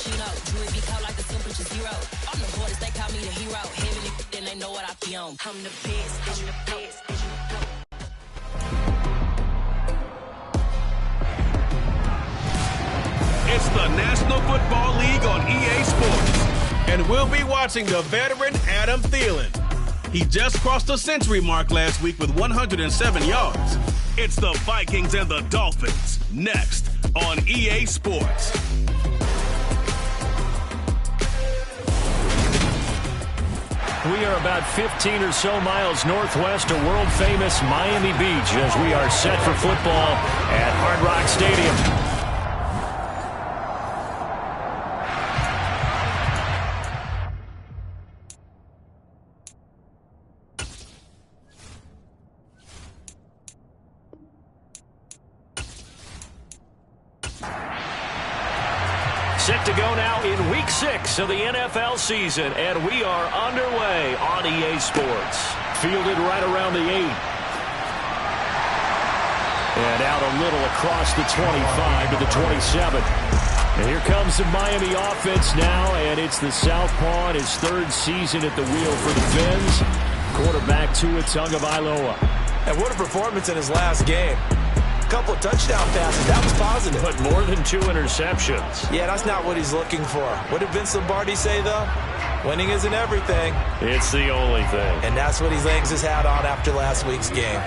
Moschino. Jewelry be cold like the temperature zero. I'm the hardest, they call me the hero. Heavy then they know what I be on. I'm the best, I'm the best. It's the National Football League on EA Sports. And we'll be watching the veteran Adam Thielen. He just crossed the century mark last week with 107 yards. It's the Vikings and the Dolphins, next on EA Sports. We are about 15 or so miles northwest of world-famous Miami Beach as we are set for football at Hard Rock Stadium. Set to go now in Week 6 of the NFL season, and we are underway on EA Sports. Fielded right around the 8. And out a little across the 25 to the 27. And here comes the Miami offense now, and it's the Southpaw in his third season at the wheel for the Fins. Quarterback Tua Tagovailoa. And what a performance in his last game. Couple of touchdown passes. That was positive. But more than 2 interceptions. Yeah, that's not what he's looking for. What did Vince Lombardi say, though? Winning isn't everything. It's the only thing. And that's what he hangs his hat on after last week's game.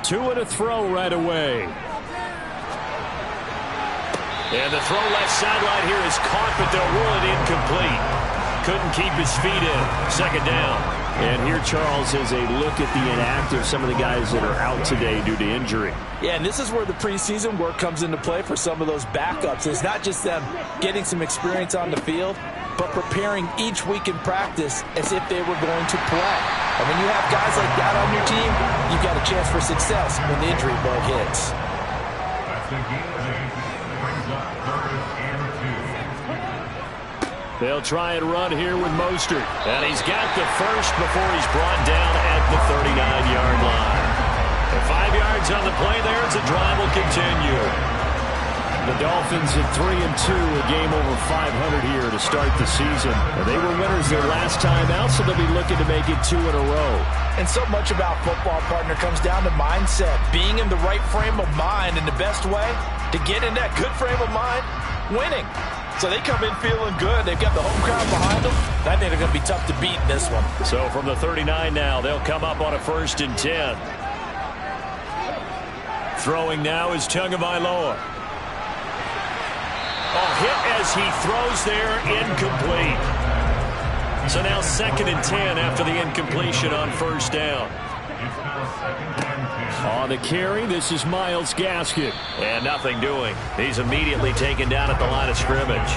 Tua to throw right away. And the throw left sideline here is caught, but they'll rule it incomplete. Couldn't keep his feet in. Second down. And here, Charles, is a look at the inactive, some of the guys that are out today due to injury. Yeah, and this is where the preseason work comes into play for some of those backups. It's not just them getting some experience on the field, but preparing each week in practice as if they were going to play. And when you have guys like that on your team, you've got a chance for success when the injury bug hits. They'll try and run here with Mostert. And he's got the first before he's brought down at the 39-yard line. And 5 yards on the play there as the drive will continue. The Dolphins at 3-2, a game over 500 here to start the season. And they were winners their last time out, so they'll be looking to make it 2 in a row. And so much about football, partner, comes down to mindset. Being in the right frame of mind, and the best way to get in that good frame of mind, winning. So they come in feeling good. They've got the home crowd behind them. I think they're going to be tough to beat in this one. So from the 39 now, they'll come up on a 1st and 10. Throwing now is Tagovailoa. A hit as he throws there, incomplete. So now 2nd and 10 after the incompletion on 1st down. On the carry, this is Myles Gaskin. And nothing doing. He's immediately taken down at the line of scrimmage.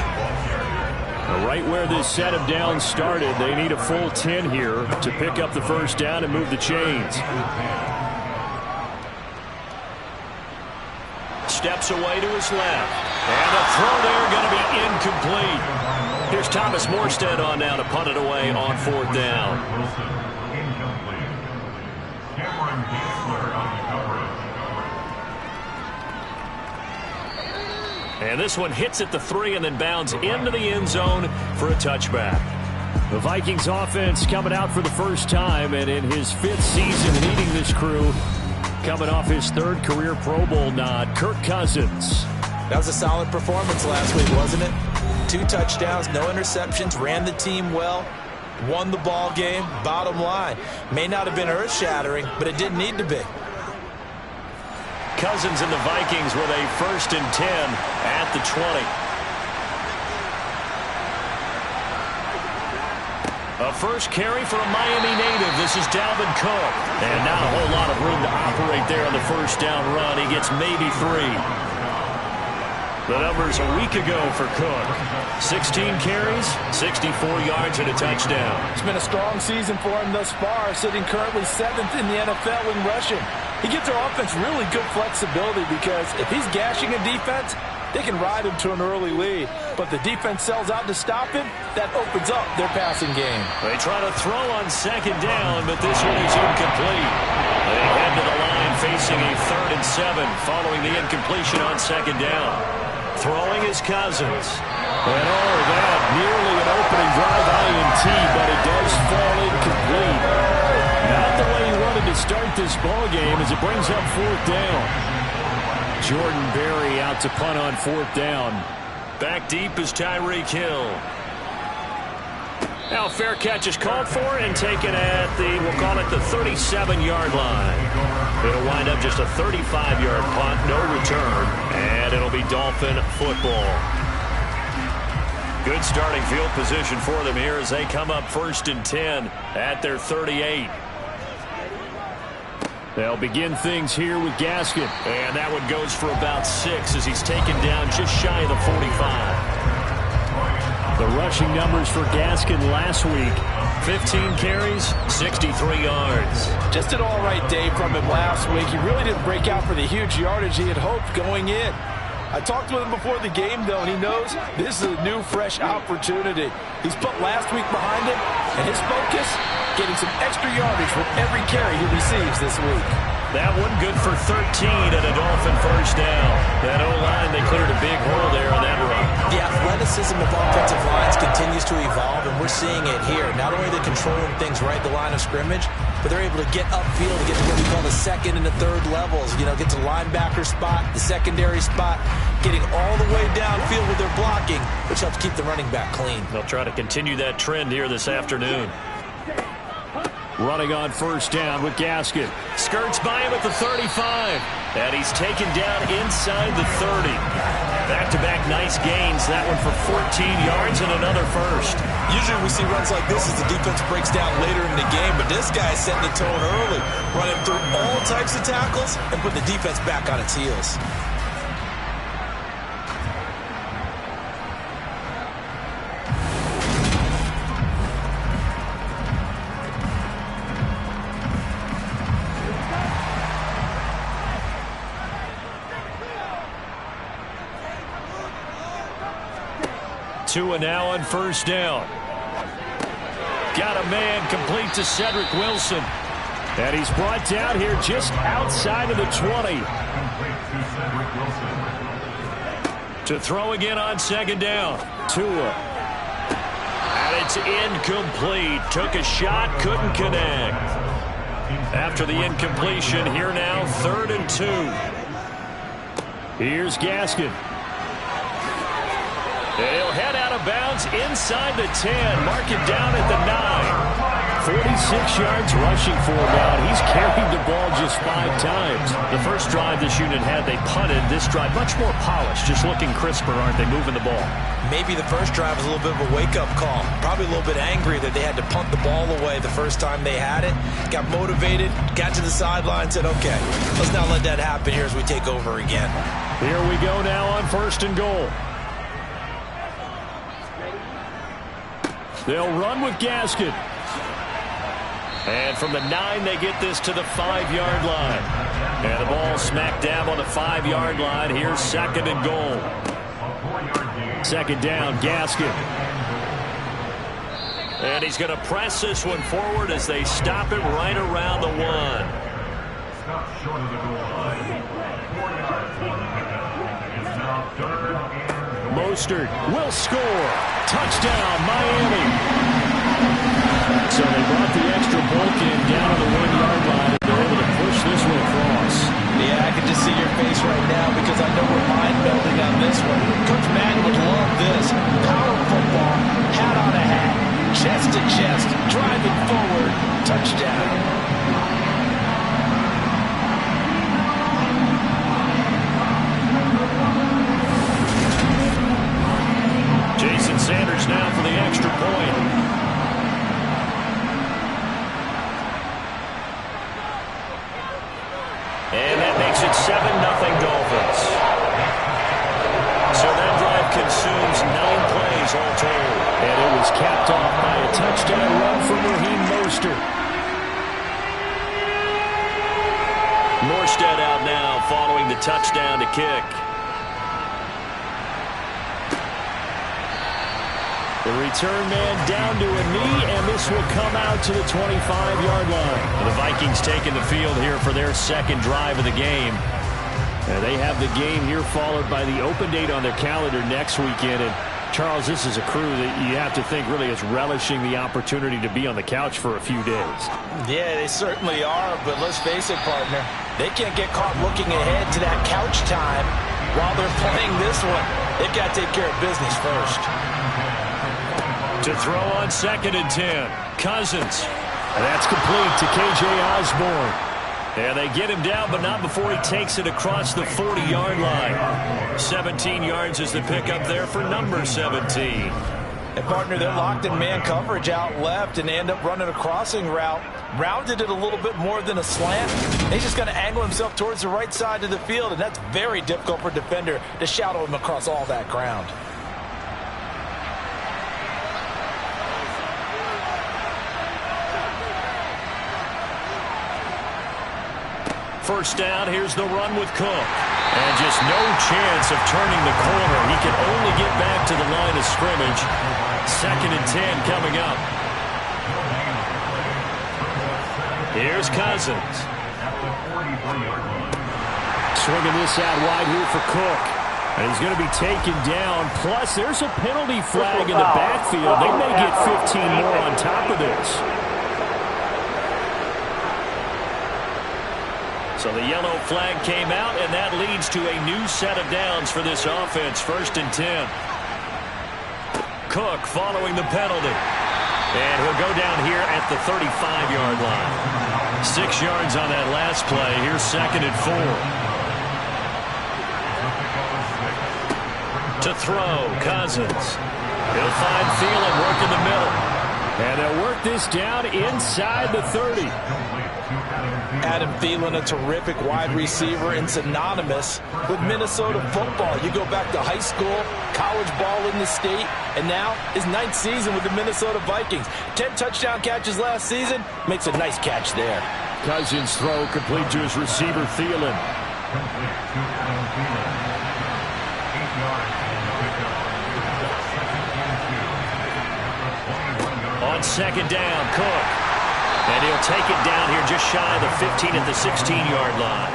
Right where this set of downs started, they need a full 10 here to pick up the 1st down and move the chains. Steps away to his left. And a throw there going to be incomplete. Here's Thomas Morstead on now to punt it away on 4th down. And this one hits at the 3 and then bounds into the end zone for a touchback. The Vikings offense coming out for the first time, and in his 5th season leading this crew, coming off his 3rd career Pro Bowl nod, Kirk Cousins. That was a solid performance last week, wasn't it? 2 touchdowns, no interceptions, ran the team well, won the ball game. Bottom line, may not have been earth-shattering, but it didn't need to be. Cousins and the Vikings with a 1st and 10 at the 20. A first carry for a Miami native. This is Dalvin Cook. And not a whole lot of room to operate there on the 1st down run. He gets maybe 3. The numbers a week ago for Cook. 16 carries, 64 yards, and a touchdown. It's been a strong season for him thus far, sitting currently 7th in the NFL in rushing. He gives their offense really good flexibility because if he's gashing a defense, they can ride him to an early lead. But the defense sells out to stop him, that opens up their passing game. They try to throw on 2nd down, but this one is incomplete. They head to the line facing facing a 3rd and 7 following the incompletion on 2nd down. Throwing is Cousins. And that nearly an opening drive INT, but it does fall incomplete. Not the way he wanted to start this ball game as it brings up 4th down. Jordan Berry out to punt on 4th down. Back deep is Tyreek Hill. Now fair catch is called for and taken at we'll call it the 37-yard line. It'll wind up just a 35-yard punt, no return, and it'll be Dolphin football. Good starting field position for them here as they come up 1st and 10 at their 38. They'll begin things here with Gaskin, and that one goes for about 6 as he's taken down just shy of the 45. The rushing numbers for Gaskin last week, 15 carries, 63 yards. Just an all-right day from him last week. He really didn't break out for the huge yardage he had hoped going in. I talked with him before the game, though, and he knows this is a new, fresh opportunity. He's put last week behind him, and his focus, getting some extra yardage with every carry he receives this week. That one good for 13 and a Dolphin 1st down. That O-line, they cleared a big hole there on that run. The athleticism of offensive lines continues to evolve, and we're seeing it here. Not only are they controlling things right at the line of scrimmage, but they're able to get upfield to get to what we call the 2nd and the 3rd levels. You know, get to the linebacker spot, the secondary spot, getting all the way downfield with their blocking, which helps keep the running back clean. They'll try to continue that trend here this afternoon. Running on 1st down with Gaskin. Skirts by him at the 35. And he's taken down inside the 30. Back-to-back nice gains. That one for 14 yards and another 1st. Usually we see runs like this as the defense breaks down later in the game, but this guy's setting the tone early, running through all types of tackles and putting the defense back on its heels. Two and now on 1st down. Got a man complete to Cedric Wilson. And he's brought down here just outside of the 20. To throw again on 2nd down. Tua. And it's incomplete. Took a shot, couldn't connect. After the incompletion, here now, 3rd and 2. Here's Gaskin. He'll head out of bounds inside the 10. Mark it down at the 9. 46 yards rushing for him now. He's carried the ball just 5 times. The first drive this unit had, they punted. This drive, much more polished. Just looking crisper, aren't they, moving the ball? Maybe the first drive was a little bit of a wake-up call. Probably a little bit angry that they had to punt the ball away the first time they had it. Got motivated, got to the sideline, said, okay, let's not let that happen here as we take over again. Here we go now on 1st and goal. They'll run with Gaskin. And from the 9, they get this to the 5-yard line. And the ball smack dab on the 5-yard line. Here's 2nd and goal. 2nd down, Gaskin. And he's going to press this one forward as they stop him right around the 1. Stop short of the goal line. 4 yards. It's now 3rd and Mostert will score. Touchdown, Miami. So they brought the extra bulk in down on the 1-yard line, and they're able to push this one across. Yeah, I can just see your face right now because I know we're mind-melding on this one. Coach Madden would love this. Power football, hat on a hat, chest to chest, driving forward, touchdown. Jason Sanders now for the extra point. And that makes it 7-0 Dolphins. So that drive consumes 9 plays all told. And it was capped off by a touchdown run from Raheem Mostert. Morstead out now following the touchdown to kick. The return man down to a knee, and this will come out to the 25-yard line. The Vikings taking the field here for their second drive of the game. And they have the game here followed by the open date on their calendar next weekend. And Charles, this is a crew that you have to think really is relishing the opportunity to be on the couch for a few days. Yeah, they certainly are, but let's face it, partner. They can't get caught looking ahead to that couch time while they're playing this one. They've got to take care of business first. To throw on 2nd and 10, Cousins. And that's complete to K.J. Osborne. And they get him down, but not before he takes it across the 40-yard line. 17 yards is the pickup there for number 17. And, partner, they're locked in man coverage out left and end up running a crossing route. Rounded it a little bit more than a slant. He's just going to angle himself towards the right side of the field, and that's very difficult for a defender to shadow him across all that ground. First down, here's the run with Cook. And just no chance of turning the corner. He can only get back to the line of scrimmage. 2nd and 10 coming up. Here's Cousins. Swinging this out wide here for Cook. And he's going to be taken down. Plus, there's a penalty flag in the backfield. They may get 15 more on top of this. So the yellow flag came out, and that leads to a new set of downs for this offense. 1st and 10. Cook following the penalty. And he'll go down here at the 35-yard line. 6 yards on that last play. Here's 2nd and 4. To throw, Cousins. He'll find Thielen, work in the middle. And they'll work this down inside the 30. Adam Thielen, a terrific wide receiver and synonymous with Minnesota football. You go back to high school, college ball in the state, and now his 9th season with the Minnesota Vikings. 10 touchdown catches last season, makes a nice catch there. Cousins' throw complete to his receiver, Thielen. On 2nd down, Cook. And he'll take it down here just shy of the 15 at the 16-yard line.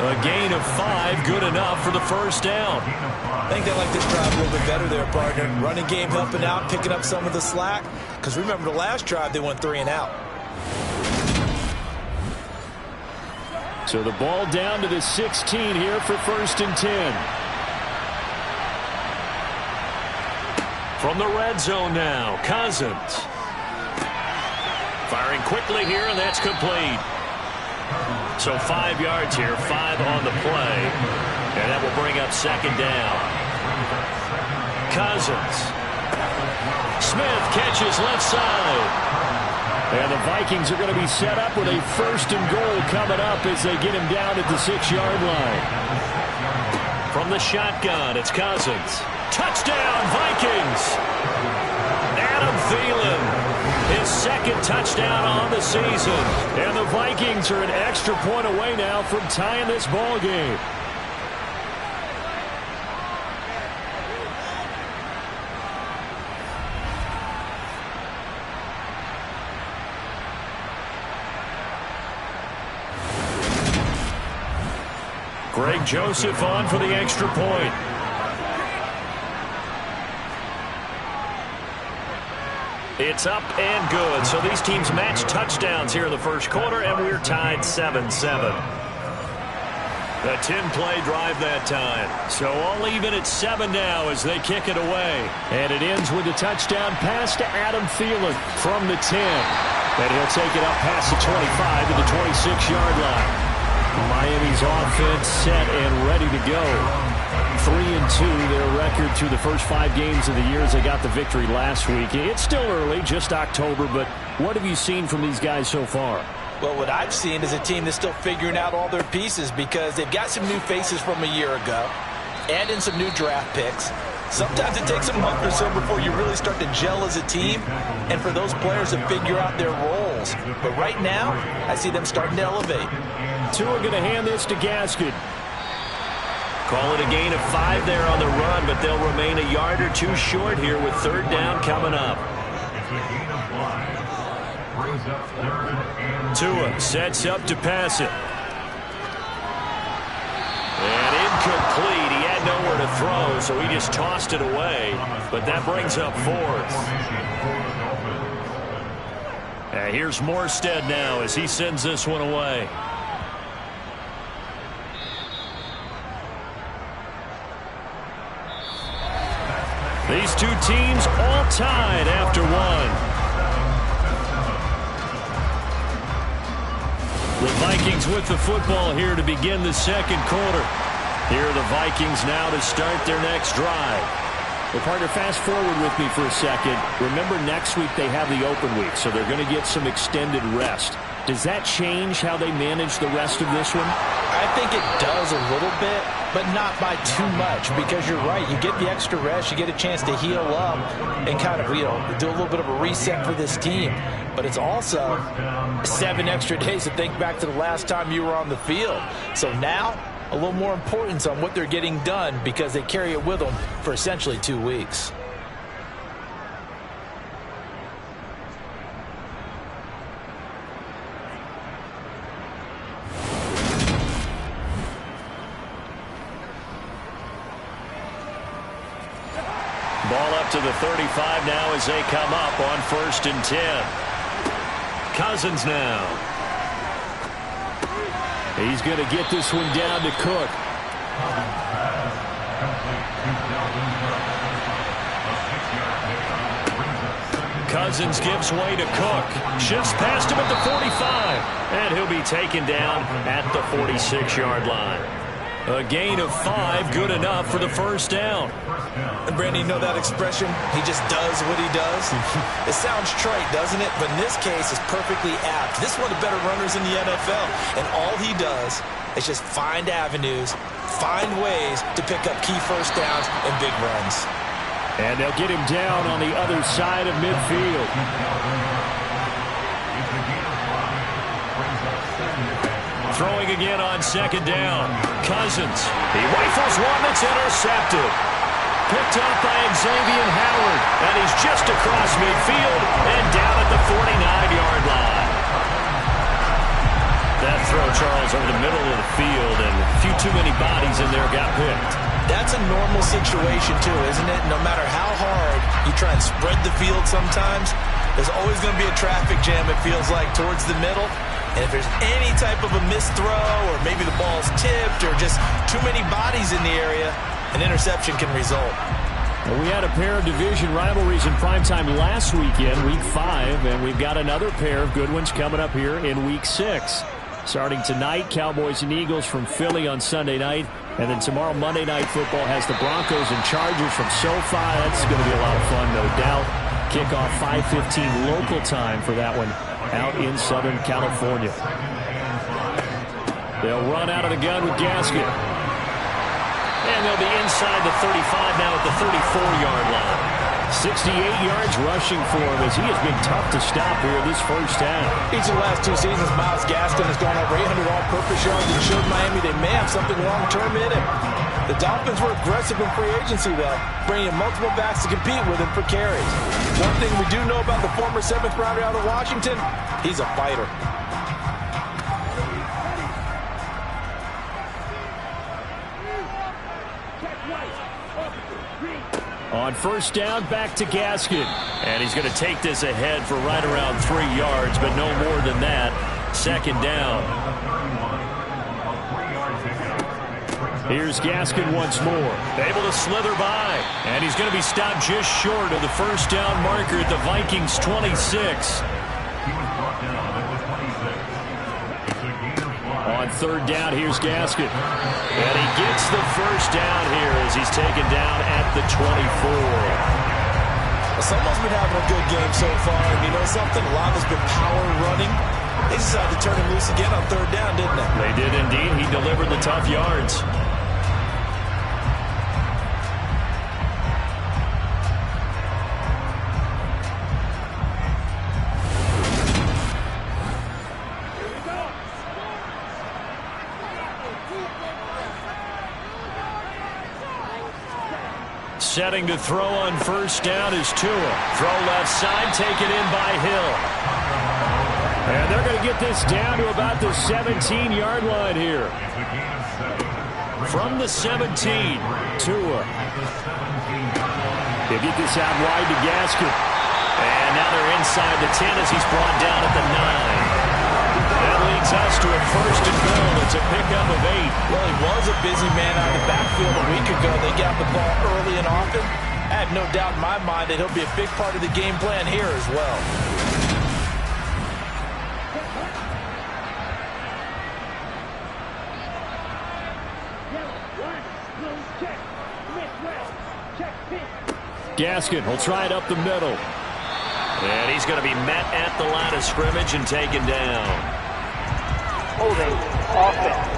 A gain of 5, good enough for the first down. I think they like this drive a little bit better there, partner. Running game helping out, picking up some of the slack. Because remember the last drive, they went 3 and out. So the ball down to the 16 here for 1st and 10. From the red zone now, Cousins. Firing quickly here, and that's complete. So 5 yards here, 5 on the play. And that will bring up 2nd down. Cousins. Smith catches left side. And the Vikings are going to be set up with a 1st and goal coming up as they get him down at the 6-yard line. From the shotgun, it's Cousins. Touchdown, Vikings! Adam Thielen. His 2nd touchdown on the season. And the Vikings are an extra point away now from tying this ball game. Greg Joseph on for the extra point. It's up and good. So these teams match touchdowns here in the first quarter, and we're tied 7-7. A 10-play drive that time. So all even at 7 now as they kick it away. And it ends with a touchdown pass to Adam Thielen from the 10. And he'll take it up past the 25 to the 26-yard line. Miami's offense set and ready to go. 3-2, their record through the first 5 games of the year as they got the victory last week. It's still early, just October, but what have you seen from these guys so far? Well, what I've seen is a team that's still figuring out all their pieces because they've got some new faces from a year ago and in some new draft picks. Sometimes it takes a month or so before you really start to gel as a team and for those players to figure out their roles. But right now, I see them starting to elevate. Two are going to hand this to Gaskin. Call it a gain of 5 there on the run, but they'll remain a yard or two short here with third down coming up. It's a gain of 5. Brings up third and Tua sets up to pass it. And incomplete. He had nowhere to throw, so he just tossed it away. But that brings up fourth. And here's Morstead now as he sends this one away. These two teams all tied after one. The Vikings with the football here to begin the second quarter. Here are the Vikings now to start their next drive. Well, partner, fast forward with me for a second. Remember, next week they have the open week, so they're going to get some extended rest. Does that change how they manage the rest of this one? I think it does a little bit, but not by too much, because you're right. You get the extra rest. You get a chance to heal up and kind of, do a little bit of a reset for this team. But it's also 7 extra days to think back to the last time you were on the field. So now, a little more importance on what they're getting done because they carry it with them for essentially 2 weeks. Ball up to the 35 now as they come up on 1st and 10. Cousins now. He's going to get this one down to Cook. Cousins gives way to Cook. Shifts past him at the 45. And he'll be taken down at the 46-yard line. A gain of 5, good enough for the first down. And Brandon, you know that expression? He just does what he does. It sounds trite, doesn't it? But in this case, it's perfectly apt. This is one of the better runners in the NFL. And all he does is just find avenues, find ways to pick up key first downs and big runs. And they'll get him down on the other side of midfield. Throwing again on 2nd down. Cousins. He rifles one that's intercepted. Picked up by Xavier Howard. And he's just across midfield and down at the 49-yard line. That throw, Charles, over the middle of the field, and a few too many bodies in there got picked. That's a normal situation, too, isn't it? No matter how hard you try and spread the field sometimes, there's always going to be a traffic jam, it feels like, towards the middle. And if there's any type of a missed throw or maybe the ball's tipped or just too many bodies in the area, an interception can result. Well, we had a pair of division rivalries in primetime last weekend, Week 5, and we've got another pair of good ones coming up here in Week 6. Starting tonight, Cowboys and Eagles from Philly on Sunday night. And then tomorrow, Monday Night Football has the Broncos and Chargers from SoFi. That's going to be a lot of fun, no doubt. Kickoff 5:15 local time for that one out in Southern California. They'll run out of the gun with Gaskin. And they'll be inside the 35 now at the 34-yard line. 68 yards rushing for him as he has been tough to stop here this first half. Each of the last 2 seasons, Myles Gaskin has gone over 800 all-purpose yards and showed Miami they may have something long-term in him. The Dolphins were aggressive in free agency, though, bringing in multiple backs to compete with him for carries. One thing we do know about the former 7th rounder out of Washington, he's a fighter. On first down, back to Gaskin. And he's going to take this ahead for right around 3 yards, but no more than that. 2nd down. Here's Gaskin once more. Able to slither by. And he's going to be stopped just short of the first down marker at the Vikings 26. On 3rd down, here's Gaskin. And he gets the first down here as he's taken down at the 24. Well, someone's been having a good game so far, and you know something? A lot has been power running. They decided to turn him loose again on 3rd down, didn't they? They did indeed. He delivered the tough yards. Setting to throw on first down is Tua. Throw left side, taken in by Hill. And they're going to get this down to about the 17-yard line here. From the 17, Tua. He'll get this out wide to Gaskin. And now they're inside the 10 as he's brought down at the 9. That leads us to a first and goal. It's a pickup of 8. Well, he was a busy man out of the backfield a week ago. They got the ball early and often. I have no doubt in my mind that he'll be a big part of the game plan here as well. Gaskin will try it up the middle. And he's going to be met at the line of scrimmage and taken down. Holding offense.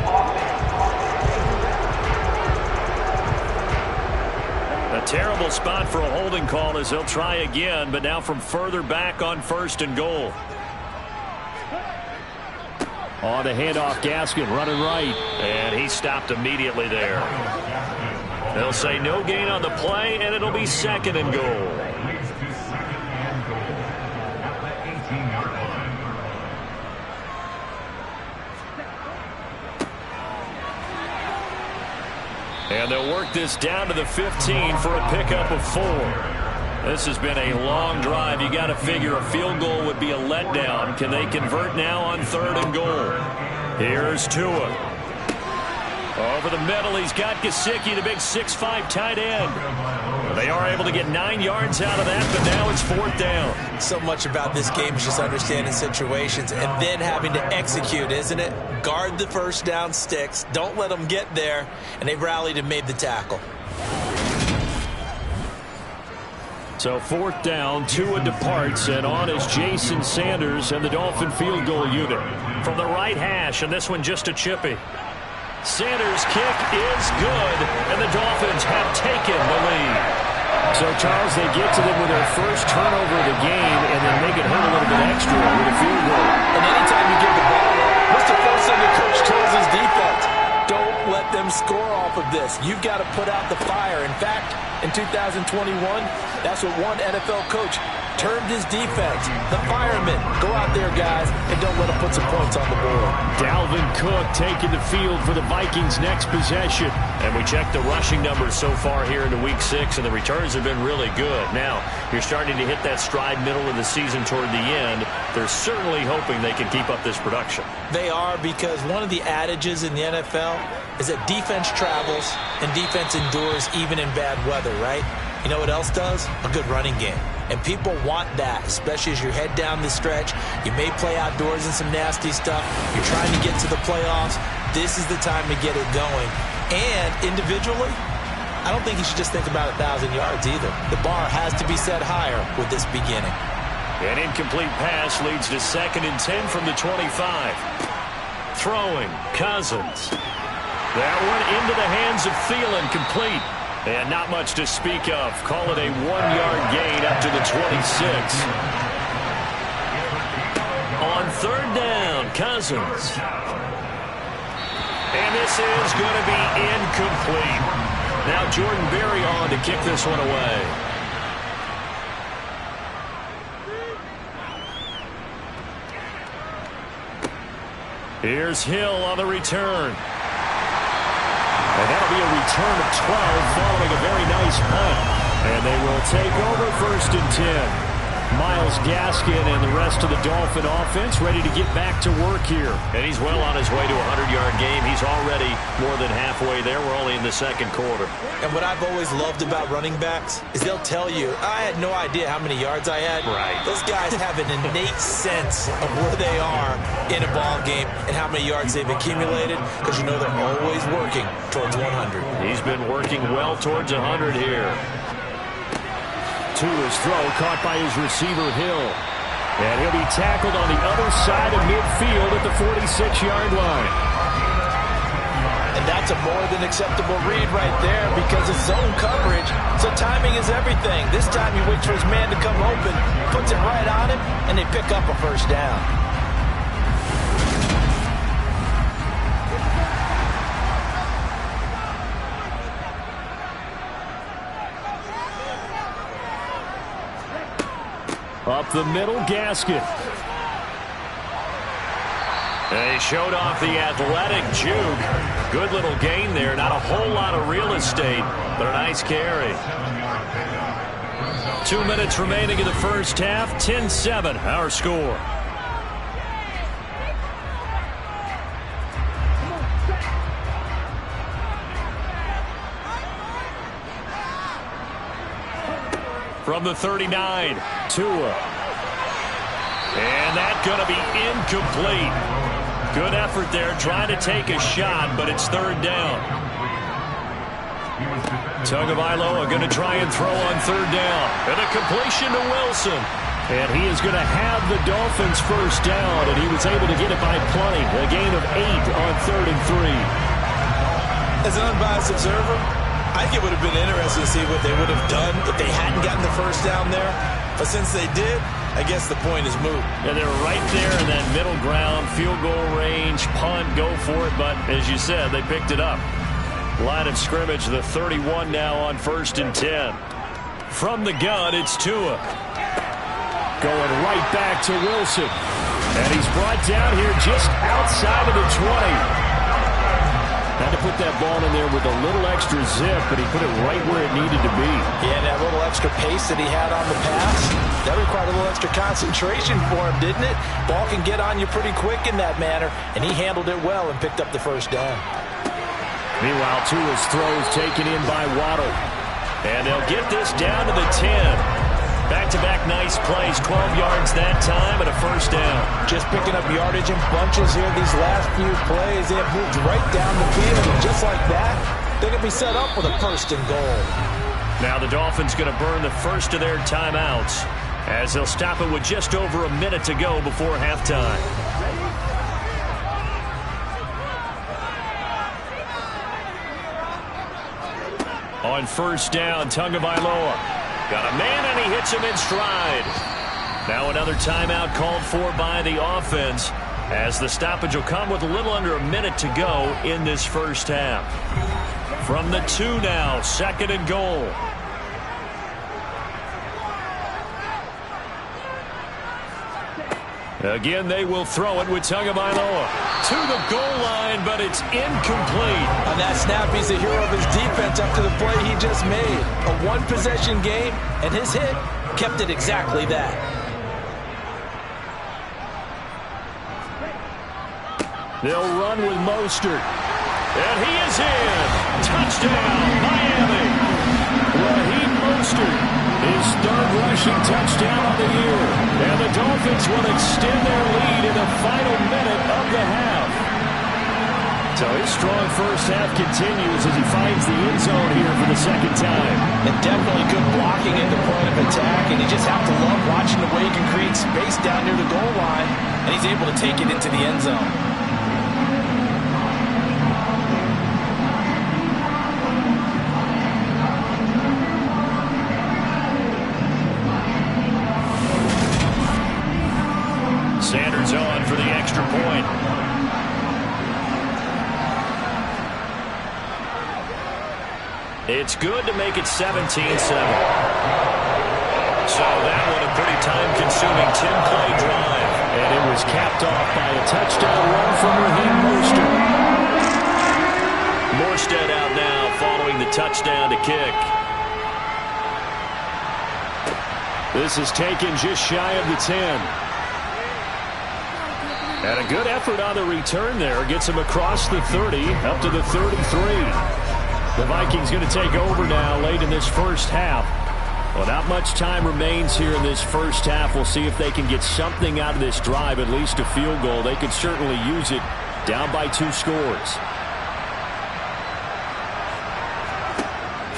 A terrible spot for a holding call as they'll try again, but now from further back on first and goal. On the handoff, Gaskin running right. And he stopped immediately there. They'll say no gain on the play, and it'll be second and goal. And they'll work this down to the 15 for a pickup of 4. This has been a long drive. You got to figure a field goal would be a letdown. Can they convert now on third and goal? Here's Tua. Over the middle, he's got Gesicki, the big 6'5" tight end. They are able to get 9 yards out of that, but now it's fourth down. So much about this game is just understanding situations and then having to execute, isn't it? Guard the first down sticks. Don't let them get there. And they rallied and made the tackle. So fourth down, Tua departs, and on is Jason Sanders and the Dolphin field goal unit. From the right hash, and this one just a chippy. Sanders' kick is good, and the Dolphins have taken the lead. So, Charles, they get to them with their first turnover of the game and then make it hurt a little bit extra with a field goal. And anytime you give the ball away, what's the first thing the coach tells his defense? Don't let them score off of this. You've got to put out the fire. In fact, in 2021, that's what one NFL coach termed his defense. The firemen. Go out there, guys, and don't let them put some points on the board. Dalvin Cook taking the field for the Vikings' next possession. And we checked the rushing numbers so far here into Week 6, and the returns have been really good. Now, you're starting to hit that stride middle of the season toward the end. They're certainly hoping they can keep up this production. They are, because one of the adages in the NFL is that defense travels and defense endures even in bad weather, right? You know what else does? A good running game. And people want that, especially as you head down the stretch. You may play outdoors in some nasty stuff. You're trying to get to the playoffs. This is the time to get it going. And individually, I don't think you should just think about 1,000 yards either. The bar has to be set higher with this beginning. An incomplete pass leads to 2nd and 10 from the 25. Throwing, Cousins. That one into the hands of Thielen, complete. And not much to speak of. Call it a 1-yard gain up to the 26. On third down, Cousins. And this is going to be incomplete. Now Jordan Berry on to kick this one away. Here's Hill on the return. And that'll be a return of 12 following a very nice punt. And they will take over 1st and 10. Myles Gaskin and the rest of the Dolphin offense ready to get back to work here. And he's well on his way to a 100-yard game. He's already more than halfway there. We're only in the second quarter. And what I've always loved about running backs is they'll tell you, I had no idea how many yards I had. Right. Those guys have an innate sense of where they are in a ball game and how many yards they've accumulated, because you know they're always working towards 100. He's been working well towards 100 here. Tua's throw caught by his receiver, Hill. And he'll be tackled on the other side of midfield at the 46-yard line. And that's a more than acceptable read right there because of zone coverage. So timing is everything. This time he waits for his man to come open, puts it right on him, and they pick up a first down. Up the middle, Gasket. They showed off the athletic juke. Good little gain there. Not a whole lot of real estate, but a nice carry. 2 minutes remaining in the first half. 10-7, our score. From the 39, Tua. And that's going to be incomplete. Good effort there, trying to take a shot, but it's third down. Tagovailoa going to try and throw on third down. And a completion to Wilson. And he is going to have the Dolphins first down, and he was able to get it by plenty. A gain of 8 on 3rd and 3. As an unbiased observer, I think it would have been interesting to see what they would have done if they hadn't gotten the first down there. But since they did, I guess the point is moot. And they're right there in that middle ground, field goal range, punt, go for it. But as you said, they picked it up. Line of scrimmage, the 31 now on 1st and 10. From the gun, it's Tua. Going right back to Wilson. And he's brought down here just outside of the 20. Had to put that ball in there with a little extra zip, but he put it right where it needed to be. Yeah, that little extra pace that he had on the pass, that required a little extra concentration for him, didn't it? Ball can get on you pretty quick in that manner, and he handled it well and picked up the first down. Meanwhile, Tua's throws taken in by Waddle. And they'll get this down to the 10. Back-to-back nice plays, 12 yards that time and a first down. Just picking up yardage in bunches here these last few plays. They have moved right down the field, and just like that, they're going to be set up with a first and goal. Now the Dolphins going to burn the first of their timeouts as they'll stop it with just over a minute to go before halftime. On first down, Tagovailoa. Got a man, and he hits him in stride. Now another timeout called for by the offense as the stoppage will come with a little under a minute to go in this first half. From the 2 now, 2nd and goal. Again, they will throw it with Tagovailoa to the goal line, but it's incomplete. On that snap, he's the hero of his defense after the play he just made. A one-possession game, and his hit kept it exactly that. They'll run with Mostert. And he is in. Touchdown, Miami. Raheem Mostert, his 3rd rushing touchdown of the year. And the Dolphins will extend their lead in the final minute of the half. So his strong first half continues as he finds the end zone here for the 2nd time. And definitely good blocking at the point of attack, and you just have to love watching the way he can create space down near the goal line, and he's able to take it into the end zone. Sanders on for the extra point. It's good to make it 17-7. So that one a pretty time-consuming 10-play drive. And it was capped off by a touchdown run from Raheem Mostert. Morstead out now following the touchdown to kick. This is taken just shy of the 10. And a good effort on the return there. Gets him across the 30, up to the 33. The Vikings going to take over now late in this first half. Well, not much time remains here in this first half. We'll see if they can get something out of this drive, at least a field goal. They could certainly use it down by 2 scores.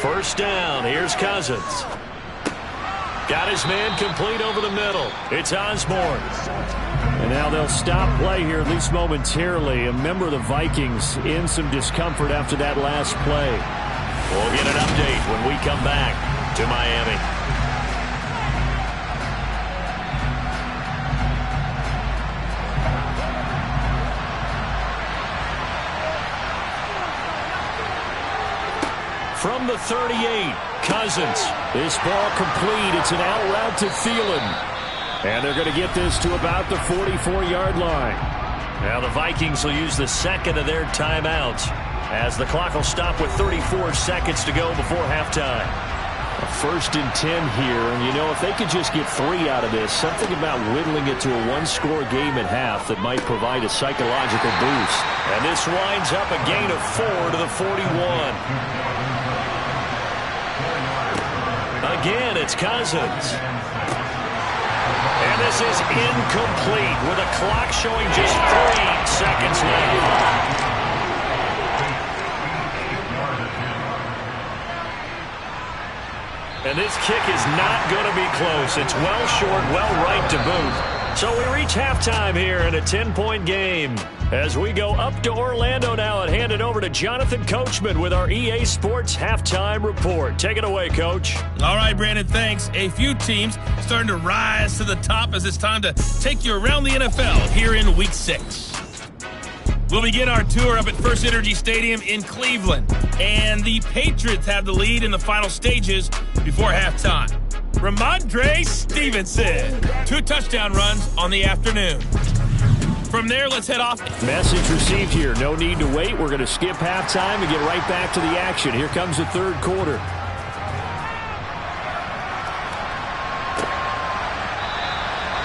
First down. Here's Cousins. Got his man complete over the middle. It's Osborne. And now they'll stop play here, at least momentarily. A member of the Vikings in some discomfort after that last play. We'll get an update when we come back to Miami. From the 38, Cousins. This ball complete. It's an out route to Thielen. And they're going to get this to about the 44-yard line. Now the Vikings will use the second of their timeouts as the clock will stop with 34 seconds to go before halftime. A 1st and 10 here, and you know, if they could just get 3 out of this, something about whittling it to a one-score game at half that might provide a psychological boost. And this winds up a gain of 4 to the 41. Again, it's Cousins. And this is incomplete with a clock showing just 3 seconds left. And this kick is not going to be close. It's well short, well right to boot. So we reach halftime here in a 10-point game. As we go up to Orlando now and hand it over to Jonathan Coachman with our EA Sports Halftime Report. Take it away, Coach. All right, Brandon, thanks. A few teams starting to rise to the top as it's time to take you around the NFL here in Week 6. We'll begin our tour up at First Energy Stadium in Cleveland. And the Patriots have the lead in the final stages before halftime. Ramondre Stevenson, 2 touchdown runs on the afternoon. From there, let's head off. Message received here. No need to wait. We're going to skip halftime and get right back to the action. Here comes the third quarter.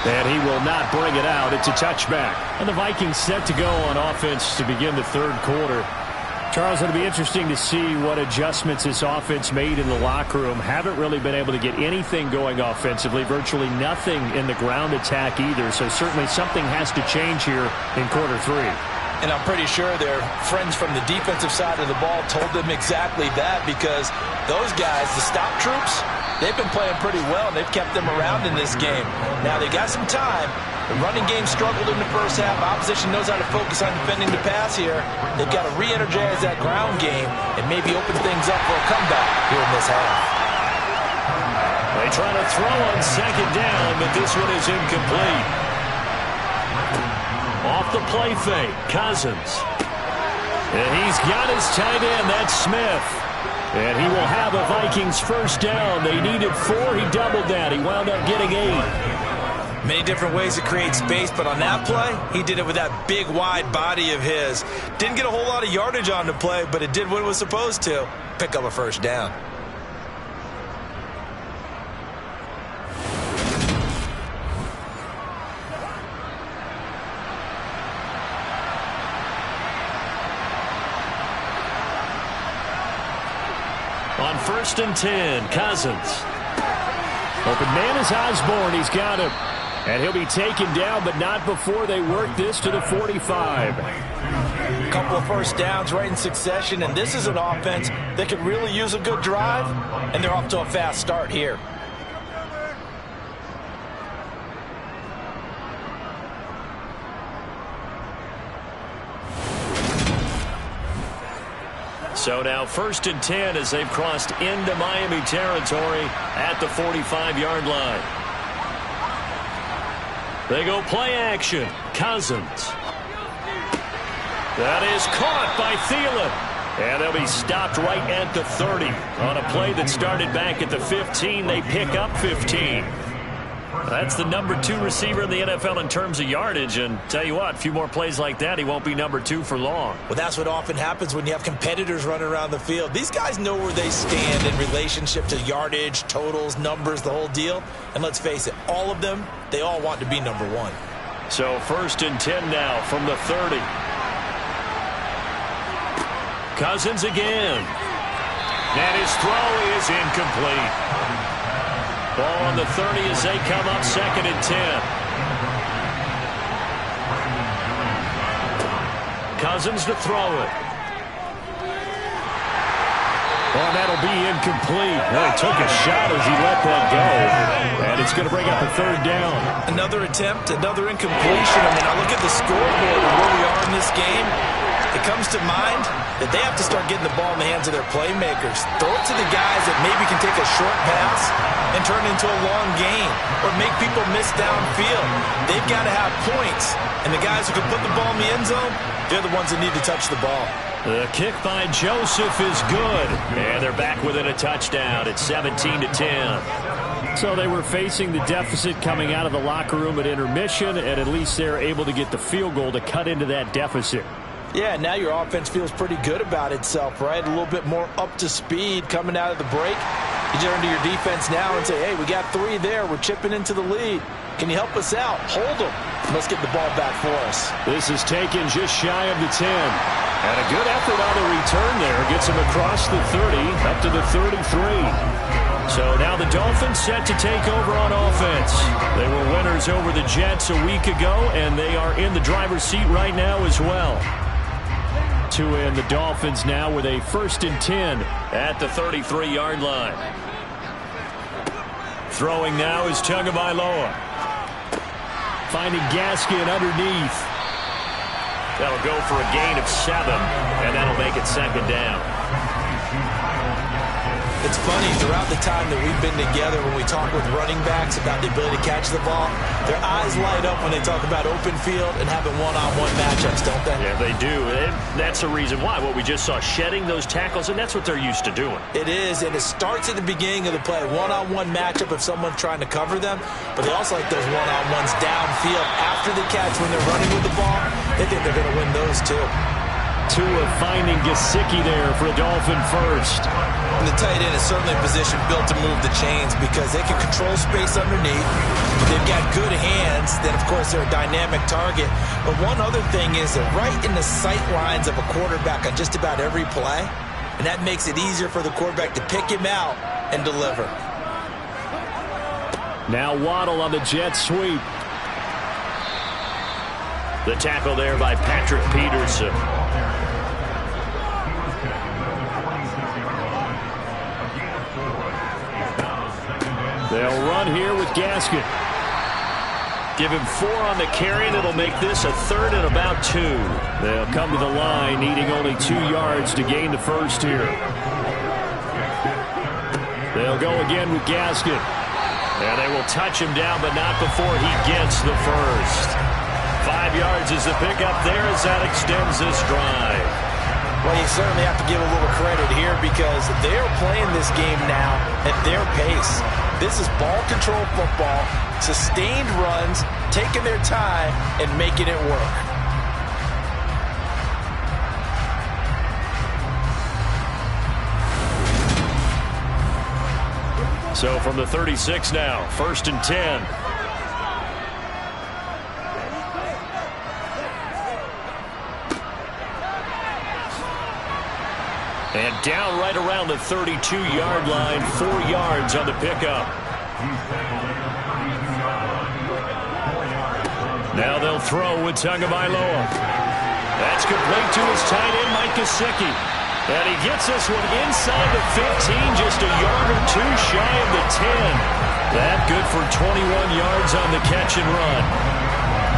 And he will not bring it out. It's a touchback. And the Vikings set to go on offense to begin the third quarter. Charles, it'll be interesting to see what adjustments this offense made in the locker room. Haven't really been able to get anything going offensively. Virtually nothing in the ground attack either. So certainly something has to change here in quarter 3. And I'm pretty sure their friends from the defensive side of the ball told them exactly that, because those guys, the stop troops, they've been playing pretty well, and they've kept them around in this game. Now, they got some time. The running game struggled in the first half. Opposition knows how to focus on defending the pass here. They've got to re-energize that ground game and maybe open things up for a comeback here in this half. They try to throw on second down, but this one is incomplete. Off the play fake, Cousins. And he's got his tight end, that's Smith. And he will have a Vikings first down. They needed 4, he doubled that. He wound up getting 8. Many different ways to create space, but on that play, he did it with that big, wide body of his. Didn't get a whole lot of yardage on the play, but it did what it was supposed to. Pick up a first down. On 1st and 10, Cousins. Open man is Osborne. He's got him. And he'll be taken down, but not before they work this to the 45. A couple of first downs right in succession, and this is an offense that could really use a good drive, and they're off to a fast start here. So now 1st and 10 as they've crossed into Miami territory at the 45-yard line. They go play action. Cousins. That is caught by Thielen. And they'll be stopped right at the 30. On a play that started back at the 15, they pick up 15. That's the number 2 receiver in the NFL in terms of yardage. And tell you what, a few more plays like that, he won't be number 2 for long. Well, that's what often happens when you have competitors running around the field. These guys know where they stand in relationship to yardage, totals, numbers, the whole deal. And let's face it, all of them, they all want to be number 1. So 1st and 10 now from the 30. Cousins again. And his throw is incomplete. Ball on the 30 as they come up 2nd and 10. Cousins to throw it. Oh, that'll be incomplete. Well, he took a shot as he let that go. And it's going to bring up a 3rd down. Another attempt, another incompletion. I mean, I look at the scoreboard and where we are in this game. It comes to mind that they have to start getting the ball in the hands of their playmakers. Throw it to the guys that maybe can take a short pass and turn it into a long gain or make people miss downfield. They've got to have points. And the guys who can put the ball in the end zone, they're the ones that need to touch the ball. The kick by Joseph is good. And they're back within a touchdown. It's 17-10. So they were facing the deficit coming out of the locker room at intermission, and at least they're able to get the field goal to cut into that deficit. Yeah, now your offense feels pretty good about itself, right? A little bit more up to speed coming out of the break. You turn to your defense now and say, hey, we got 3 there. We're chipping into the lead. Can you help us out? Hold them. Let's get the ball back for us. This is taken just shy of the 10. And a good effort on the return there. Gets him across the 30, up to the 33. So now the Dolphins set to take over on offense. They were winners over the Jets a week ago, and they are in the driver's seat right now as well. To end the Dolphins now with a 1st and 10 at the 33-yard line. Throwing now is Tagovailoa. Finding Gaskin underneath. That'll go for a gain of 7, and that'll make it 2nd down. It's funny, throughout the time that we've been together, when we talk with running backs about the ability to catch the ball, their eyes light up when they talk about open field and having one-on-one matchups, don't they? Yeah, they do. And that's the reason why. What we just saw, shedding those tackles, and that's what they're used to doing. It is, and it starts at the beginning of the play. One-on-one matchup if someone's trying to cover them, but they also like those one-on-ones downfield after the catch when they're running with the ball. They think they're going to win those too. Tua finding Gesicki there for a Dolphin first. And the tight end is certainly a position built to move the chains because they can control space underneath. They've got good hands. Then, of course, they're a dynamic target. But one other thing is they're right in the sight lines of a quarterback on just about every play. And that makes it easier for the quarterback to pick him out and deliver. Now Waddle on the jet sweep. The tackle there by Patrick Peterson. They'll run here with Gaskin. Give him 4 on the carry, and it'll make this a 3rd and about 2. They'll come to the line, needing only 2 yards to gain the first here. They'll go again with Gaskin. And they will touch him down, but not before he gets the first. 5 yards is the pickup there as that extends this drive. Well, you certainly have to give a little credit here because they're playing this game now at their pace. This is ball control football, sustained runs, taking their time, and making it work. So from the 36 now, 1st and 10. And down right around the 32-yard line, 4 yards on the pickup. Now they'll throw with Tagovailoa. That's complete to his tight end, Mike Gesicki. And he gets this one inside the 15, just a yard or 2 shy of the 10. That good for 21 yards on the catch and run.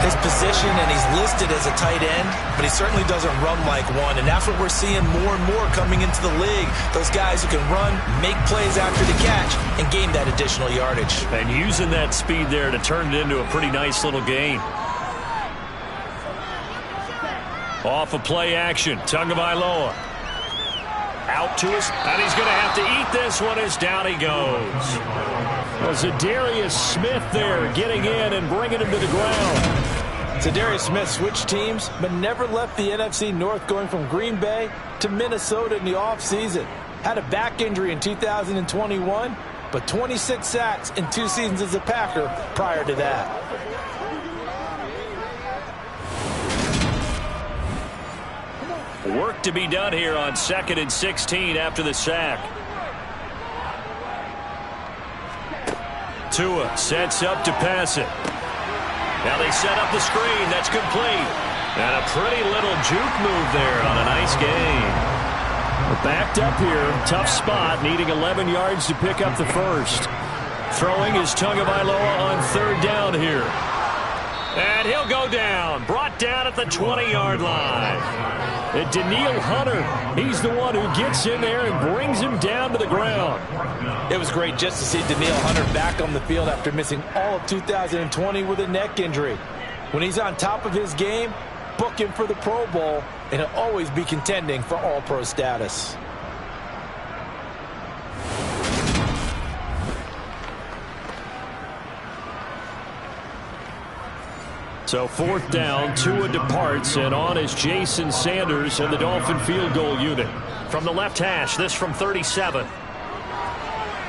His position, and he's listed as a tight end, but he certainly doesn't run like one, and that's what we're seeing more and more coming into the league. Those guys who can run, make plays after the catch, and gain that additional yardage. And using that speed there to turn it into a pretty nice little gain. Off of play action, Tagovailoa. Out to us, and he's going to have to eat this one as down he goes. Zadarius Smith there getting in and bringing him to the ground. Zadarius Smith switched teams, but never left the NFC North, going from Green Bay to Minnesota in the offseason. Had a back injury in 2021, but 26 sacks in 2 seasons as a Packer prior to that. Work to be done here on 2nd and 16 after the sack. Tua sets up to pass it. Now they set up the screen. That's complete. And a pretty little juke move there on a nice gain. We're backed up here. Tough spot, needing 11 yards to pick up the first. Throwing is Tagovailoa on 3rd down here. And he'll go down. Brought down at the 20-yard line. And Danielle Hunter, he's the one who gets in there and brings him down to the ground. It was great just to see Danielle Hunter back on the field after missing all of 2020 with a neck injury. When he's on top of his game, book him for the Pro Bowl, and he'll always be contending for All-Pro status. So 4th down, Tua departs, and on is Jason Sanders and the Dolphin field goal unit. From the left hash, this from 37.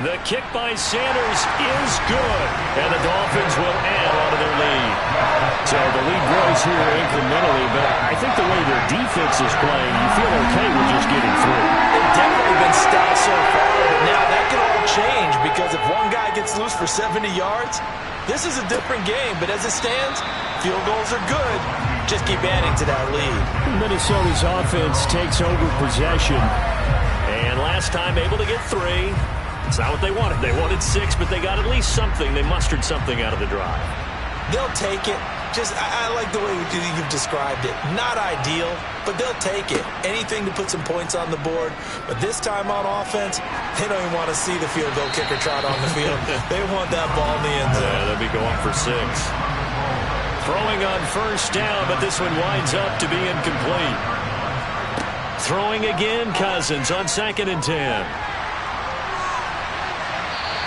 The kick by Sanders is good, and the Dolphins will add on to their lead. So the lead grows here incrementally, but I think the way their defense is playing, you feel okay with just getting through. They've definitely been stout so far, but now that can all change because if one guy gets loose for 70 yards, this is a different game. But as it stands, field goals are good. Just keep adding to that lead. Minnesota's offense takes over possession. And last time able to get 3. It's not what they wanted. They wanted 6, but they got at least something. They mustered something out of the drive. They'll take it. I like the way you've described it. Not ideal, but they'll take it. Anything to put some points on the board. But this time on offense, they don't even want to see the field goal kicker trot on the field. They want that ball in the end zone. Yeah, they'll be going for 6. Throwing on 1st down, but this one winds up to be incomplete. Throwing again, Cousins on 2nd and 10.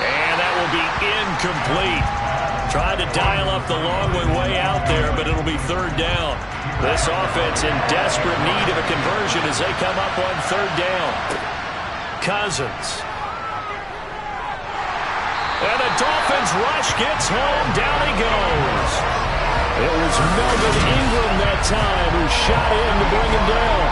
And that will be incomplete. Tried to dial up the long one way out there, but it'll be 3rd down. This offense in desperate need of a conversion as they come up on 3rd down. Cousins. And the Dolphins rush gets home. Down he goes. It was Melvin Ingram that time who shot in to bring him down.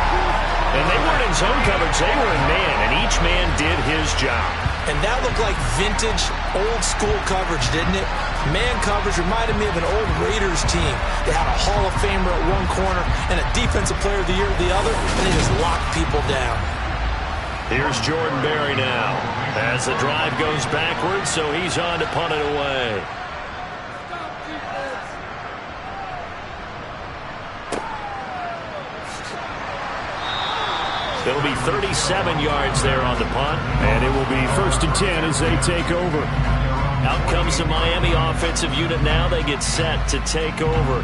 And they weren't in zone coverage. They were in man, and each man did his job. And that looked like vintage, old-school coverage, didn't it? Man coverage reminded me of an old Raiders team. They had a Hall of Famer at one corner and a Defensive Player of the Year at the other, and they just locked people down. Here's Jordan Berry now as the drive goes backwards, so he's on to punt it away. It'll be 37 yards there on the punt. And it will be 1st and 10 as they take over. Out comes the Miami offensive unit now. They get set to take over.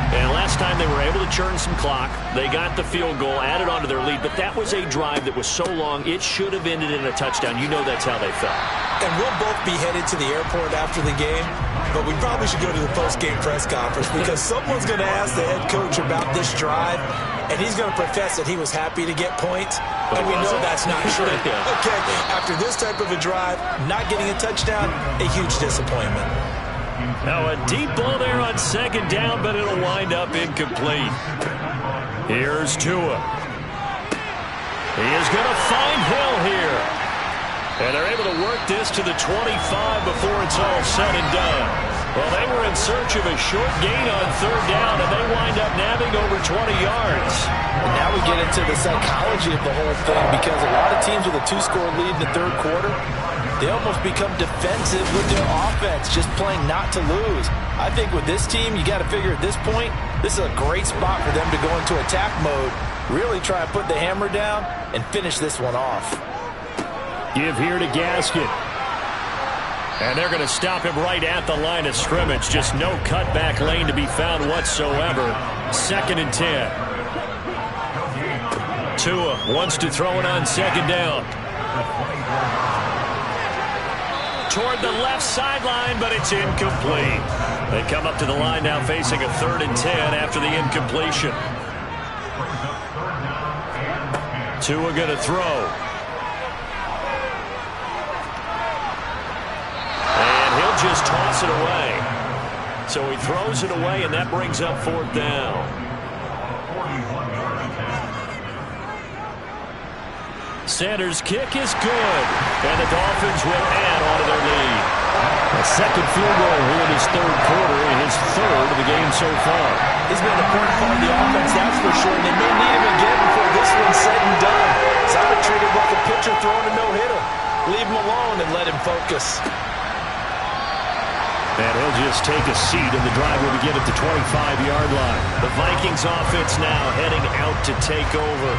And last time they were able to churn some clock. They got the field goal, added on to their lead. But that was a drive that was so long, it should have ended in a touchdown. You know that's how they felt. And we'll both be headed to the airport after the game. But we probably should go to the post-game press conference because someone's going to ask the head coach about this drive, and he's going to profess that he was happy to get points, and we know that's not true. Okay, after this type of a drive, not getting a touchdown, a huge disappointment. Now a deep ball there on 2nd down, but it'll wind up incomplete. Here's Tua. He is going to find Hill here. And they're able to work this to the 25 before it's all said and done. Well, they were in search of a short gain on 3rd down, and they wind up nabbing over 20 yards. And now we get into the psychology of the whole thing because a lot of teams with a 2-score lead in the 3rd quarter, they almost become defensive with their offense, just playing not to lose. I think with this team, you got to figure at this point, this is a great spot for them to go into attack mode, really try and put the hammer down and finish this one off. Give here to Gaskin. And they're going to stop him right at the line of scrimmage. Just no cutback lane to be found whatsoever. 2nd and 10. Tua wants to throw it on 2nd down. Toward the left sideline, but it's incomplete. They come up to the line now facing a 3rd and 10 after the incompletion. Tua going to throw. Just toss it away. So he throws it away, and that brings up 4th down. Sanders' kick is good, and the Dolphins will add on to their lead. A 2nd field goal here in his 3rd quarter, and his 3rd of the game so far. He's been an important part of the offense, that's for sure, and they may need him again before this one's said and done. It's not treated like a pitcher throwing a no-hitter. Leave him alone and let him focus. And he'll just take a seat, and the drive will begin at the 25-yard line. The Vikings offense now heading out to take over.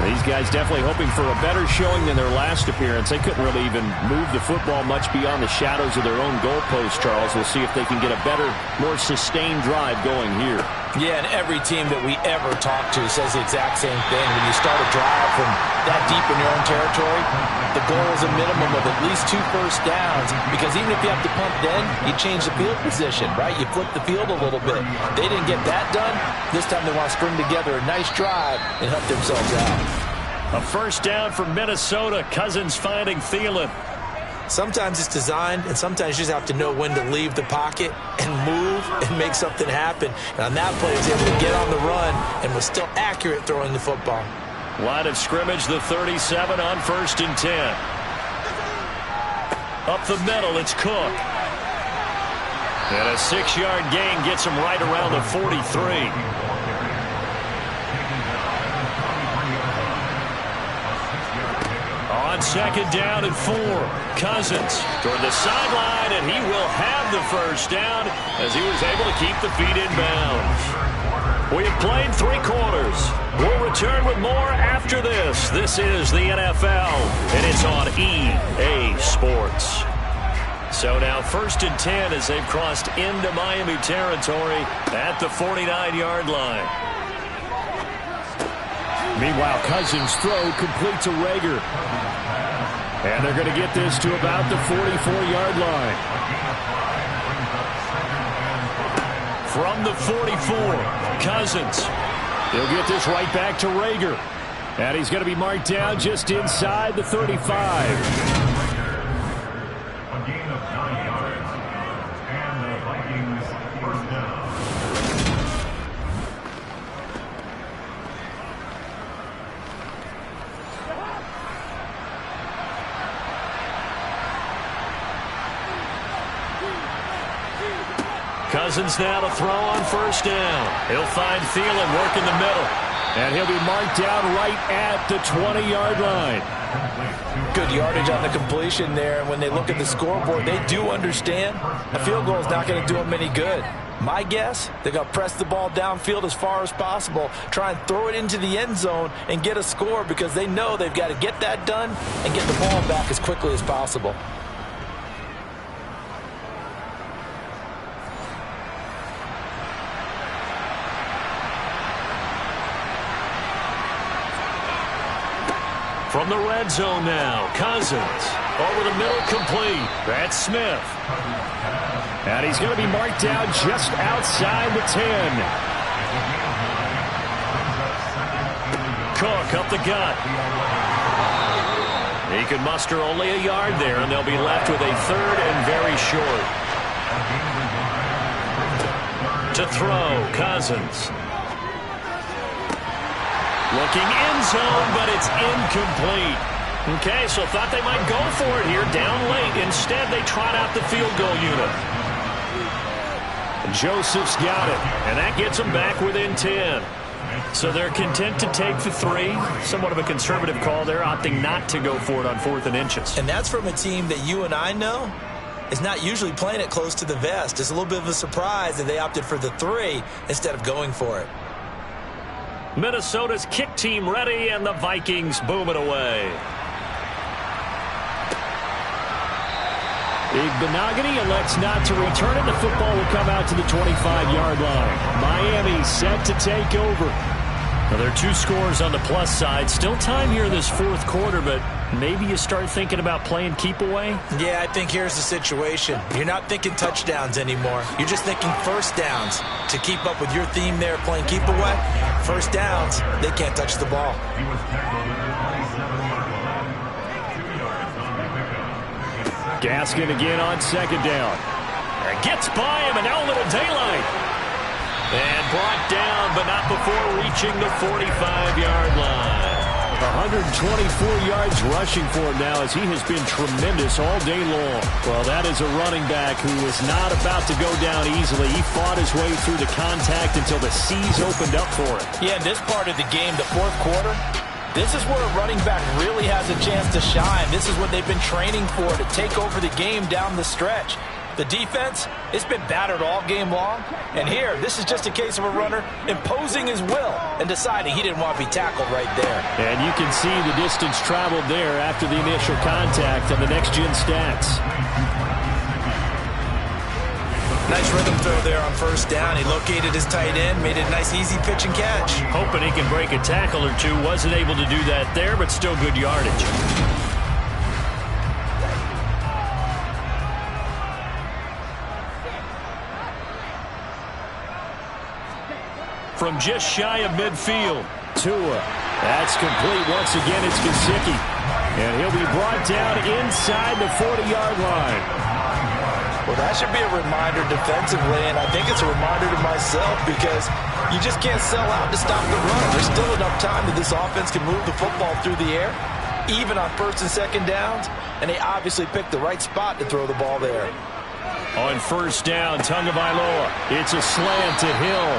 These guys definitely hoping for a better showing than their last appearance. They couldn't really even move the football much beyond the shadows of their own goalpost, Charles. We'll see if they can get a better, more sustained drive going here. Yeah, and every team that we ever talk to says the exact same thing. When you start a drive from that deep in your own territory, the goal is a minimum of at least 2 first downs, because even if you have to punt then, you change the field position, right? You flip the field a little bit. They didn't get that done. This time they want to string together a nice drive and help themselves out. A first down for Minnesota. Cousins finding Thielen. Sometimes it's designed, and sometimes you just have to know when to leave the pocket and move and make something happen. And on that play, he was able to get on the run and was still accurate throwing the football. Line of scrimmage, the 37 on 1st and 10. Up the middle, it's Cook. And a 6-yard gain gets him right around the 43. On 2nd down and 4, Cousins toward the sideline, and he will have the first down as he was able to keep the feet in bounds. We have played 3 quarters. We'll return with more after this. This is the NFL, and it's on EA Sports. So now 1st and 10 as they've crossed into Miami territory at the 49-yard line. Meanwhile, Cousins' throw complete to Rager. And they're going to get this to about the 44-yard line. From the 44, Cousins. He'll get this right back to Rager. And he's going to be marked down just inside the 35. A gain of 9 yards. And the Vikings first down. Cousins now to throw on 1st down. He'll find Thielen working the middle. And he'll be marked down right at the 20-yard line. Good yardage on the completion there. And when they look at the scoreboard, they do understand a field goal is not going to do them any good. My guess, they're going to press the ball downfield as far as possible, try and throw it into the end zone and get a score, because they know they've got to get that done and get the ball back as quickly as possible. From the red zone now, Cousins over the middle, complete. That's Smith. And he's going to be marked down just outside the 10. Cook up the gut. He can muster only a yard there, and they'll be left with a 3rd and very short. To throw, Cousins. Looking end zone, but it's incomplete. Okay, so thought they might go for it here, down late. Instead, they trot out the field goal unit. Joseph's got it, and that gets them back within 10. So they're content to take the 3. Somewhat of a conservative call there, opting not to go for it on 4th and inches. And that's from a team that you and I know is not usually playing it close to the vest. It's a little bit of a surprise that they opted for the 3 instead of going for it. Minnesota's kick team ready, and the Vikings boom it away. Igbenogany elects not to return it. The football will come out to the 25-yard line. Miami set to take over. Now, there are 2 scores on the plus side. Still time here in this 4th quarter, but maybe you start thinking about playing keep away? Yeah, I think here's the situation. You're not thinking touchdowns anymore. You're just thinking first downs. To keep up with your theme there, playing keep away, first downs, they can't touch the ball. He was tackled at the 27-yard line. 2 yards on the pickup. Gaskin again on 2nd down. Gets by him, and now a little daylight. And brought down, but not before reaching the 45-yard line. 124 yards rushing for him now, as he has been tremendous all day long. Well, that is a running back who was not about to go down easily. He fought his way through the contact until the seas opened up for him. Yeah, in this part of the game, the 4th quarter, this is where a running back really has a chance to shine. This is what they've been training for, to take over the game down the stretch. The defense, it's been battered all game long. And here, this is just a case of a runner imposing his will and deciding he didn't want to be tackled right there. And you can see the distance traveled there after the initial contact on the next-gen stats. Nice rhythm throw there on first down. He located his tight end, made it a nice, easy pitch and catch. Hoping he can break a tackle or two. Wasn't able to do that there, but still good yardage. From just shy of midfield, Tua. That's complete. Once again, it's Gesicki. And he'll be brought down inside the 40-yard line. Well, that should be a reminder defensively, and I think it's a reminder to myself because you just can't sell out to stop the run. There's still enough time that this offense can move the football through the air, even on first and second downs, and they obviously picked the right spot to throw the ball there. On first down, Tagovailoa. It's a slant to Hill.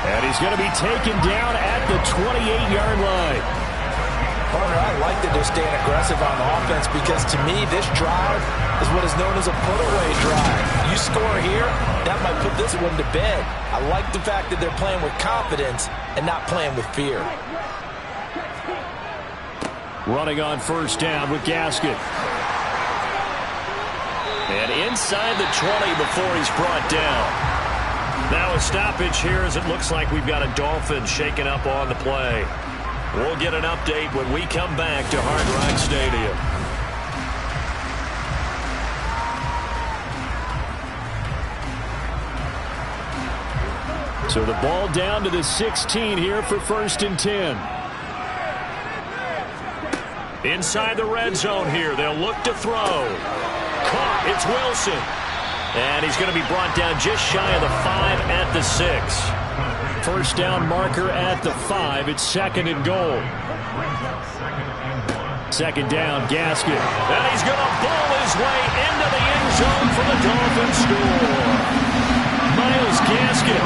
And he's going to be taken down at the 28-yard line. Partner, I like that they're staying aggressive on offense because to me, this drive is what is known as a put-away drive. You score here, that might put this one to bed. I like the fact that they're playing with confidence and not playing with fear. Running on first down with Gasket. And inside the 20 before he's brought down. Now a stoppage here as it looks like we've got a Dolphin shaken up on the play. We'll get an update when we come back to Hard Rock Stadium. So the ball down to the 16 here for 1st and 10. Inside the red zone here. They'll look to throw. Caught. It's Wilson. And he's going to be brought down just shy of the 5 at the 6. First down marker at the 5. It's 2nd and goal. 2nd down, Gasket. And he's going to ball his way into the end zone for the Dolphins score. Myles Gasket,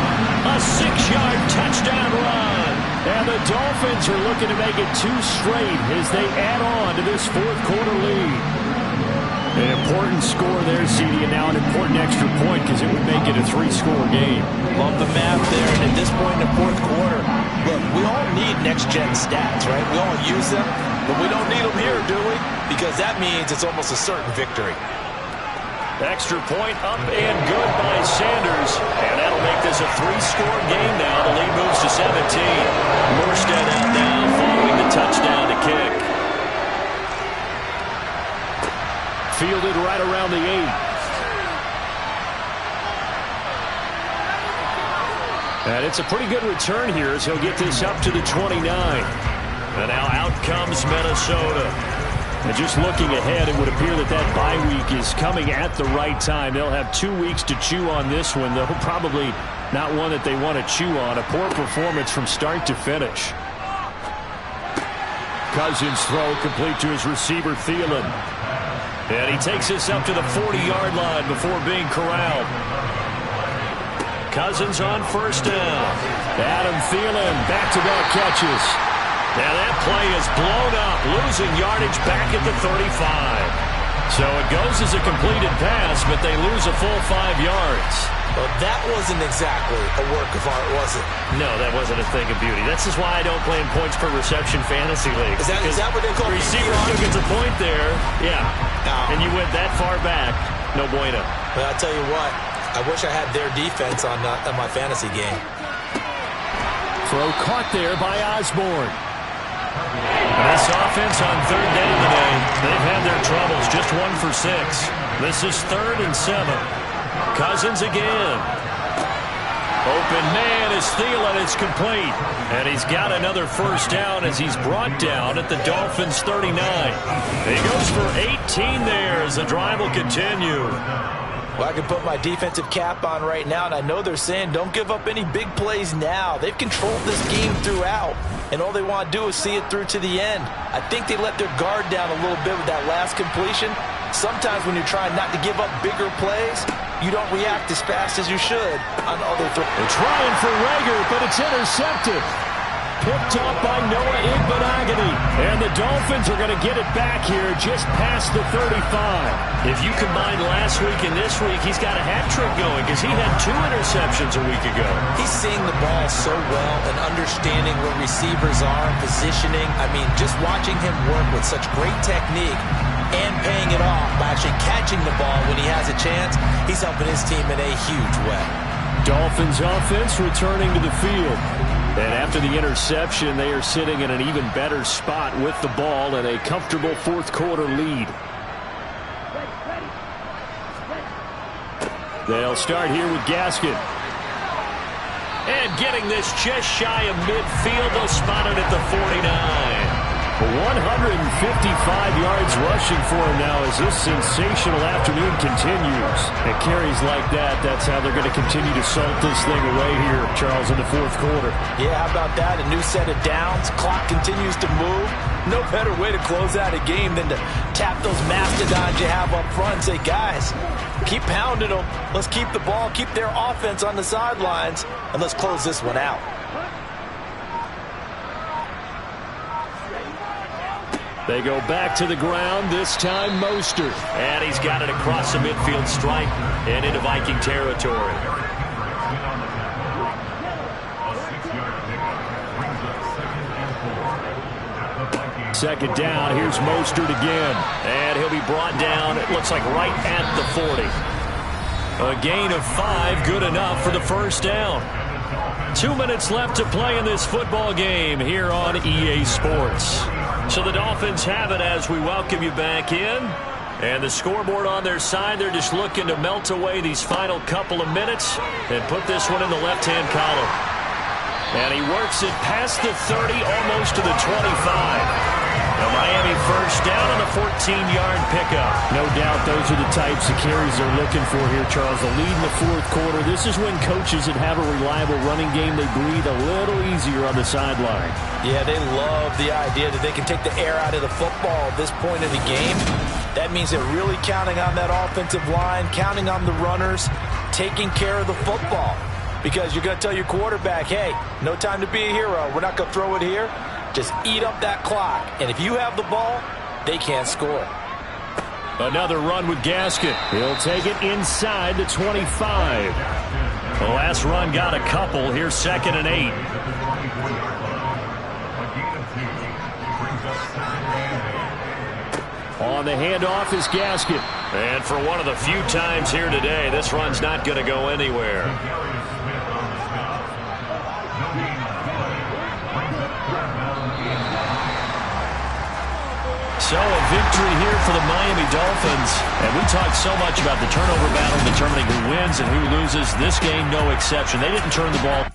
a 6-yard touchdown run. And the Dolphins are looking to make it 2 straight as they add on to this 4th quarter lead. An important score there, CD, and now an important extra point because it would make it a 3-score game. Love the math there, and at this point in the 4th quarter, look, we all need next-gen stats, right? We all use them, but we don't need them here, do we? Because that means it's almost a certain victory. Extra point up and good by Sanders, and that'll make this a 3-score game now. The lead moves to 17. Morstead out now following the touchdown to kick. Fielded right around the 8. And it's a pretty good return here as he'll get this up to the 29. And now out comes Minnesota. And just looking ahead, it would appear that that bye week is coming at the right time. They'll have 2 weeks to chew on this one, though probably not one that they want to chew on. A poor performance from start to finish. Cousins throw complete to his receiver, Thielen. And he takes this up to the 40-yard line before being corralled. Cousins on first down. Adam Thielen, back-to-back catches. Now that play is blown up, losing yardage back at the 35. So it goes as a completed pass, but they lose a full 5 yards. Well, that wasn't exactly a work of art, was it? No, that wasn't a thing of beauty. This is why I don't play in points per reception fantasy league. Is that what they call receiver auto gets a point there? Yeah. And you went that far back. No bueno. But I'll tell you what, I wish I had their defense on my fantasy game. Throw caught there by Osborne. This offense on 3rd down today, they've had their troubles. Just 1 for 6. This is 3rd and 7. Cousins again. Open man is Thielen. It's complete. And he's got another first down as he's brought down at the Dolphins' 39. He goes for 18 there as the drive will continue. Well, I can put my defensive cap on right now, and I know they're saying don't give up any big plays now. They've controlled this game throughout, and all they want to do is see it through to the end. I think they let their guard down a little bit with that last completion. Sometimes when you're trying not to give up bigger plays, you don't react as fast as you should on other throws. They're trying for Rager, but it's intercepted. Picked up by Noah Igbenogany. And the Dolphins are going to get it back here just past the 35. If you combine last week and this week, he's got a hat trick going because he had 2 interceptions a week ago. He's seeing the ball so well and understanding where receivers are, positioning. I mean, just watching him work with such great technique. and paying it off by actually catching the ball when he has a chance. He's helping his team in a huge way. Dolphins offense returning to the field. And after the interception, they are sitting in an even better spot with the ball and a comfortable fourth quarter lead. They'll start here with Gaskin. And getting this just shy of midfield, they'll spot it at the 49. 155 yards rushing for him now as this sensational afternoon continues. And carries like that, that's how they're going to continue to salt this thing away here, Charles, in the fourth quarter. Yeah, how about that? A new set of downs. Clock continues to move. No better way to close out a game than to tap those mastodons you have up front and say, guys, keep pounding them. Let's keep the ball, keep their offense on the sidelines, and let's close this one out. They go back to the ground, this time Mostert. And he's got it across the midfield stripe and into Viking territory. Second down, here's Mostert again. And he'll be brought down, it looks like right at the 40. A gain of 5, good enough for the first down. 2 minutes left to play in this football game here on EA Sports. So the Dolphins have it as we welcome you back in. And the scoreboard on their side, they're just looking to melt away these final couple of minutes and put this one in the left-hand column. And he works it past the 30, almost to the 25. The Miami first down on the 14-yard pickup. No doubt those are the types of carries they're looking for here, Charles. The lead in the fourth quarter. This is when coaches that have a reliable running game, they breathe a little easier on the sideline. Yeah, they love the idea that they can take the air out of the football at this point of the game. That means they're really counting on that offensive line, counting on the runners, taking care of the football. Because you're going to tell your quarterback, hey, no time to be a hero. We're not going to throw it here. Just eat up that clock. And if you have the ball, they can't score. Another run with Gaskin. He'll take it inside the 25. The last run got a couple. Here's 2nd and 8. On the handoff is Gaskin. And for one of the few times here today, this run's not going to go anywhere. So a victory here for the Miami Dolphins. And we talked so much about the turnover battle determining who wins and who loses. This game, no exception. They didn't turn the ball